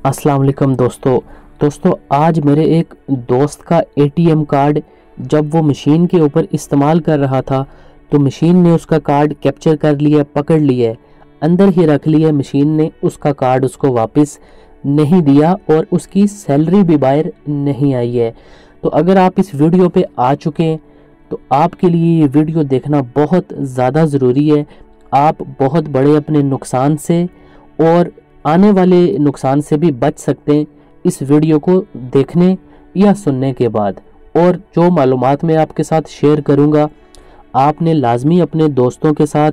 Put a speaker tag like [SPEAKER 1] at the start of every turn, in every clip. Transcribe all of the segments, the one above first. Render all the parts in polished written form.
[SPEAKER 1] अस्सलाम वालेकुम दोस्तों आज मेरे एक दोस्त का एटीएम कार्ड जब वो मशीन के ऊपर इस्तेमाल कर रहा था तो मशीन ने उसका कार्ड कैप्चर कर लिया, पकड़ लिया, अंदर ही रख लिया। मशीन ने उसका कार्ड उसको वापस नहीं दिया और उसकी सैलरी भी बाहर नहीं आई है। तो अगर आप इस वीडियो पे आ चुके हैं तो आपके लिए ये वीडियो देखना बहुत ज़्यादा ज़रूरी है। आप बहुत बड़े अपने नुकसान से और आने वाले नुकसान से भी बच सकते हैं इस वीडियो को देखने या सुनने के बाद। और जो मालूमात मैं आपके साथ शेयर करूंगा आपने लाजमी अपने दोस्तों के साथ,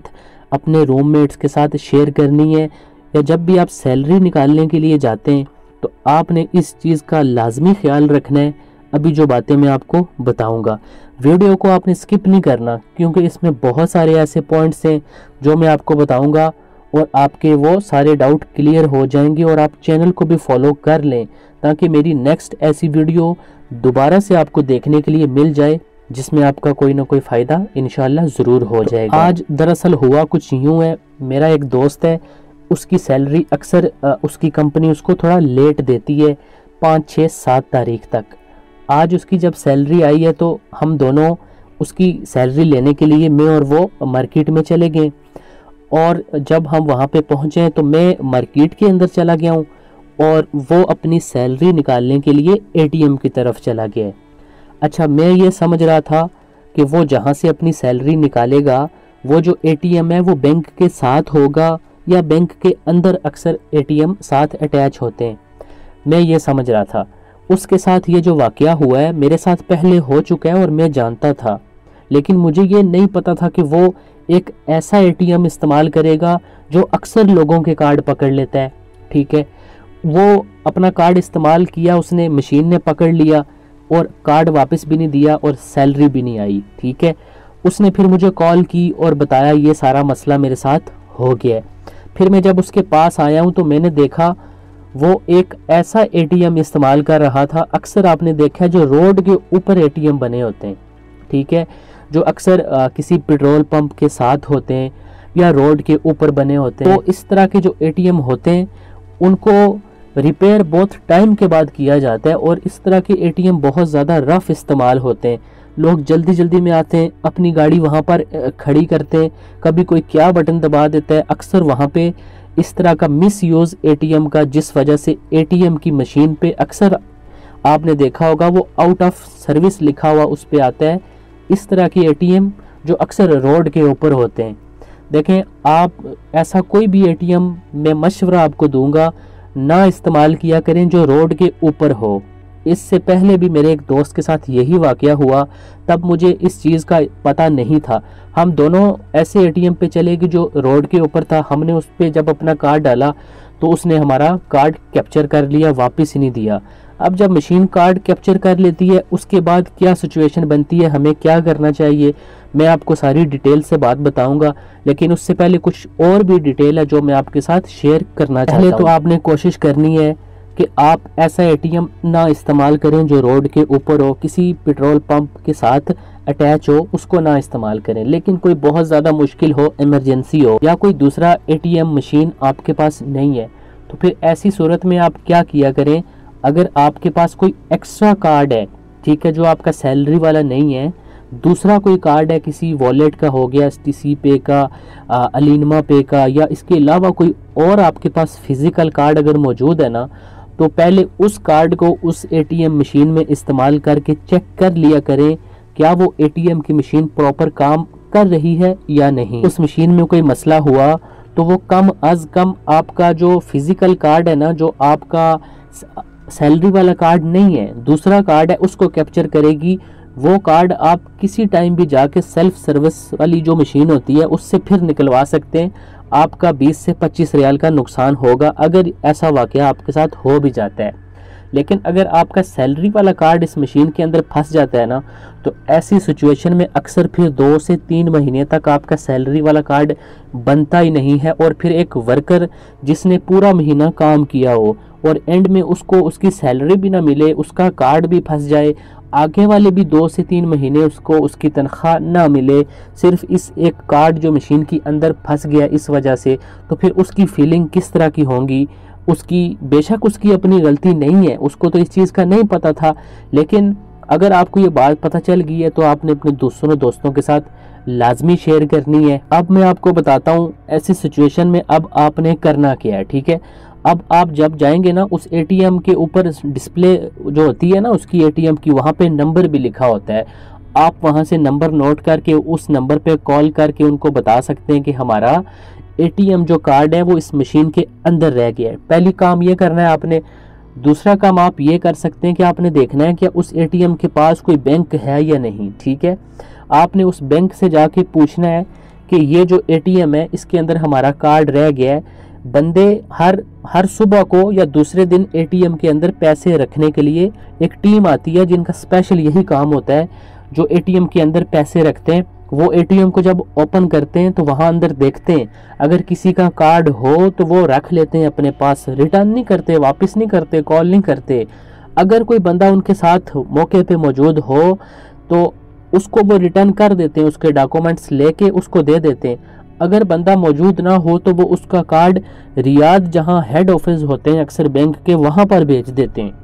[SPEAKER 1] अपने रूममेट्स के साथ शेयर करनी है, या जब भी आप सैलरी निकालने के लिए जाते हैं तो आपने इस चीज़ का लाजमी ख्याल रखना है। अभी जो बातें मैं आपको बताऊंगा, वीडियो को आपने स्किप नहीं करना, क्योंकि इसमें बहुत सारे ऐसे पॉइंट्स हैं जो मैं आपको बताऊंगा और आपके वो सारे डाउट क्लियर हो जाएंगे। और आप चैनल को भी फॉलो कर लें ताकि मेरी नेक्स्ट ऐसी वीडियो दोबारा से आपको देखने के लिए मिल जाए जिसमें आपका कोई ना कोई फ़ायदा इंशाल्लाह ज़रूर हो जाएगा। आज दरअसल हुआ कुछ यूँ है, मेरा एक दोस्त है, उसकी सैलरी अक्सर उसकी कंपनी उसको थोड़ा लेट देती है 5, 6, 7 तारीख तक। आज उसकी जब सैलरी आई है तो हम दोनों उसकी सैलरी लेने के लिए मैं और वो मार्केट में चले गए। और जब हम वहाँ पे पहुँचे तो मैं मार्केट के अंदर चला गया हूँ और वो अपनी सैलरी निकालने के लिए एटीएम की तरफ चला गया। अच्छा, मैं ये समझ रहा था कि वो जहाँ से अपनी सैलरी निकालेगा वो जो एटीएम है वो बैंक के साथ होगा या बैंक के अंदर अक्सर एटीएम साथ अटैच होते हैं, मैं ये समझ रहा था। उसके साथ ये जो वाक़या हुआ है मेरे साथ पहले हो चुका है और मैं जानता था, लेकिन मुझे ये नहीं पता था कि वो एक ऐसा एटीएम इस्तेमाल करेगा जो अक्सर लोगों के कार्ड पकड़ लेता है। ठीक है, वो अपना कार्ड इस्तेमाल किया, उसने मशीन ने पकड़ लिया और कार्ड वापस भी नहीं दिया और सैलरी भी नहीं आई। ठीक है, उसने फिर मुझे कॉल की और बताया ये सारा मसला मेरे साथ हो गया है। फिर मैं जब उसके पास आया हूँ तो मैंने देखा वो एक ऐसा एटीएम इस्तेमाल कर रहा था, अक्सर आपने देखा है जो रोड के ऊपर एटीएम बने होते हैं। ठीक है, जो अक्सर किसी पेट्रोल पंप के साथ होते हैं या रोड के ऊपर बने होते हैं। तो इस तरह के जो एटीएम होते हैं उनको रिपेयर बहुत टाइम के बाद किया जाता है और इस तरह के एटीएम बहुत ज़्यादा रफ इस्तेमाल होते हैं। लोग जल्दी जल्दी में आते हैं, अपनी गाड़ी वहाँ पर खड़ी करते हैं, कभी कोई क्या बटन दबा देता है। अक्सर वहाँ पे इस तरह का मिस यूज़ एटीएम का, जिस वजह से एटीएम की मशीन पे अक्सर आपने देखा होगा वो आउट ऑफ सर्विस लिखा हुआ उस पर आता है। इस तरह के एटीएम जो अक्सर रोड के ऊपर होते हैं, देखें आप ऐसा कोई भी एटीएम मैं मशवरा आपको दूंगा ना इस्तेमाल किया करें जो रोड के ऊपर हो। इससे पहले भी मेरे एक दोस्त के साथ यही वाक़या हुआ, तब मुझे इस चीज़ का पता नहीं था। हम दोनों ऐसे एटीएम पे चले कि जो रोड के ऊपर था। हमने उस पर जब अपना कार्ड डाला तो उसने हमारा कार्ड कैप्चर कर लिया, वापस ही नहीं दिया। अब जब मशीन कार्ड कैप्चर कर लेती है उसके बाद क्या सिचुएशन बनती है, हमें क्या करना चाहिए, मैं आपको सारी डिटेल से बात बताऊंगा। लेकिन उससे पहले कुछ और भी डिटेल है जो मैं आपके साथ शेयर करना चाहता हूं। पहले तो आपने कोशिश करनी है कि आप ऐसा एटीएम ना इस्तेमाल करें जो रोड के ऊपर हो, किसी पेट्रोल पंप के साथ अटैच हो, उसको ना इस्तेमाल करें। लेकिन कोई बहुत ज़्यादा मुश्किल हो, इमरजेंसी हो या कोई दूसरा एटीएम मशीन आपके पास नहीं है तो फिर ऐसी सूरत में आप क्या किया करें, अगर आपके पास कोई एक्स्ट्रा कार्ड है, ठीक है, जो आपका सैलरी वाला नहीं है, दूसरा कोई कार्ड है, किसी वॉलेट का हो गया, STC पे का, अलीनमा पे का, या इसके अलावा कोई और आपके पास फिज़िकल कार्ड अगर मौजूद है ना, तो पहले उस कार्ड को उस एटीएम मशीन में इस्तेमाल करके चेक कर लिया करें क्या वो एटीएम की मशीन प्रॉपर काम कर रही है या नहीं। उस मशीन में कोई मसला हुआ तो वो कम अज़ कम आपका जो फिज़िकल कार्ड है ना, जो आपका सैलरी वाला कार्ड नहीं है, दूसरा कार्ड है, उसको कैप्चर करेगी। वो कार्ड आप किसी टाइम भी जाके सेल्फ सर्विस वाली जो मशीन होती है उससे फिर निकलवा सकते हैं। आपका 20 से 25 रियाल का नुकसान होगा अगर ऐसा वाक़या आपके साथ हो भी जाता है। लेकिन अगर आपका सैलरी वाला कार्ड इस मशीन के अंदर फंस जाता है ना, तो ऐसी सिचुएशन में अक्सर फिर 2 से 3 महीने तक आपका सैलरी वाला कार्ड बनता ही नहीं है। और फिर एक वर्कर जिसने पूरा महीना काम किया हो और एंड में उसको उसकी सैलरी भी ना मिले, उसका कार्ड भी फंस जाए, आगे वाले भी 2 से 3 महीने उसको उसकी तनख्वाह ना मिले, सिर्फ इस एक कार्ड जो मशीन के अंदर फंस गया इस वजह से, तो फिर उसकी फीलिंग किस तरह की होंगी उसकी बेशक उसकी अपनी गलती नहीं है, उसको तो इस चीज़ का नहीं पता था, लेकिन अगर आपको ये बात पता चल गई है तो आपने अपने दोस्तों के साथ लाजमी शेयर करनी है। अब मैं आपको बताता हूँ ऐसी सिचुएशन में अब आपने करना क्या है, ठीक है। अब आप जब जाएंगे ना उस एटीएम के ऊपर डिस्प्ले जो होती है ना उसकी एटीएम की, वहाँ पे नंबर भी लिखा होता है। आप वहाँ से नंबर नोट करके उस नंबर पे कॉल करके उनको बता सकते हैं कि हमारा एटीएम जो कार्ड है वो इस मशीन के अंदर रह गया है। पहली काम ये करना है आपने। दूसरा काम आप ये कर सकते हैं कि आपने देखना है कि उस एटीएम के पास कोई बैंक है या नहीं, ठीक है। आपने उस बैंक से जाके पूछना है कि ये जो एटीएम है इसके अंदर हमारा कार्ड रह गया है। बंदे हर सुबह को या दूसरे दिन एटीएम के अंदर पैसे रखने के लिए एक टीम आती है जिनका स्पेशल यही काम होता है, जो एटीएम के अंदर पैसे रखते हैं। वो एटीएम को जब ओपन करते हैं तो वहाँ अंदर देखते हैं, अगर किसी का कार्ड हो तो वो रख लेते हैं अपने पास, रिटर्न नहीं करते, वापस नहीं करते, कॉल नहीं करते। अगर कोई बंदा उनके साथ मौके पे मौजूद हो तो उसको वो रिटर्न कर देते हैं, उसके डॉक्यूमेंट्स लेके उसको दे देते हैं। अगर बंदा मौजूद ना हो तो वो उसका कार्ड रियाद जहाँ हेड ऑफिस होते हैं अक्सर बैंक के, वहाँ पर भेज देते हैं।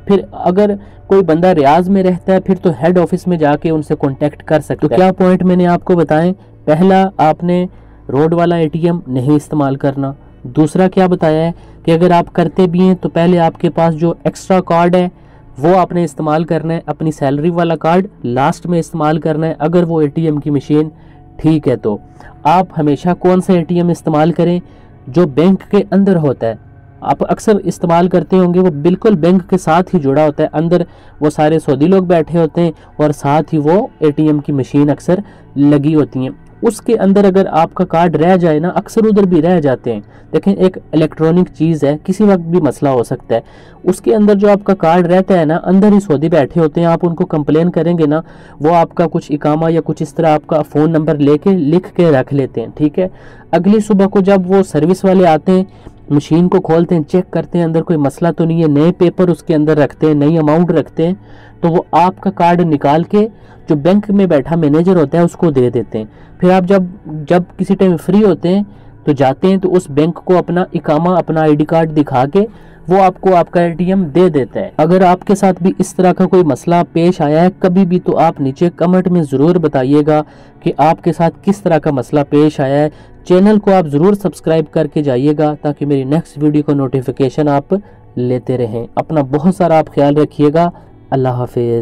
[SPEAKER 1] फिर अगर कोई बंदा रियाज में रहता है फिर तो हेड ऑफिस में जाके उनसे कांटेक्ट कर सकते हैं। तो क्या पॉइंट मैंने आपको बताएं, पहला आपने रोड वाला एटीएम नहीं इस्तेमाल करना। दूसरा क्या बताया है कि अगर आप करते भी हैं तो पहले आपके पास जो एक्स्ट्रा कार्ड है वो आपने इस्तेमाल करना है, अपनी सैलरी वाला कार्ड लास्ट में इस्तेमाल करना है अगर वो एटीएम की मशीन ठीक है। तो आप हमेशा कौन सा एटीएम इस्तेमाल करें, जो बैंक के अंदर होता है। आप अक्सर इस्तेमाल करते होंगे वो बिल्कुल बैंक के साथ ही जुड़ा होता है, अंदर वो सारे सऊदी लोग बैठे होते हैं और साथ ही वो एटीएम की मशीन अक्सर लगी होती हैं। उसके अंदर अगर आपका कार्ड रह जाए ना, अक्सर उधर भी रह जाते हैं। देखें एक इलेक्ट्रॉनिक चीज़ है, किसी वक्त भी मसला हो सकता है। उसके अंदर जो आपका कार्ड रहता है ना, अंदर ही सऊदी बैठे होते हैं। आप उनको कंप्लेन करेंगे ना, वो आपका कुछ इकामा या कुछ इस तरह आपका फ़ोन नंबर लेके लिख के रख लेते हैं, ठीक है। अगली सुबह को जब वो सर्विस वाले आते हैं, मशीन को खोलते हैं, चेक करते हैं अंदर कोई मसला तो नहीं है, नए पेपर उसके अंदर रखते हैं, नई अमाउंट रखते हैं, तो वो आपका कार्ड निकाल के जो बैंक में बैठा मैनेजर होता है उसको दे देते हैं। फिर आप जब किसी टाइम फ्री होते हैं तो जाते हैं तो उस बैंक को अपना इकामा, अपना आईडी कार्ड दिखा के वो आपको आपका एटीएम दे देता है। अगर आपके साथ भी इस तरह का कोई मसला पेश आया है कभी भी, तो आप नीचे कमेंट में ज़रूर बताइएगा कि आपके साथ किस तरह का मसला पेश आया है। चैनल को आप ज़रूर सब्सक्राइब करके जाइएगा ताकि मेरी नेक्स्ट वीडियो का नोटिफिकेशन आप लेते रहें। अपना बहुत सारा आप ख्याल रखिएगा। अल्लाह हाफिज़।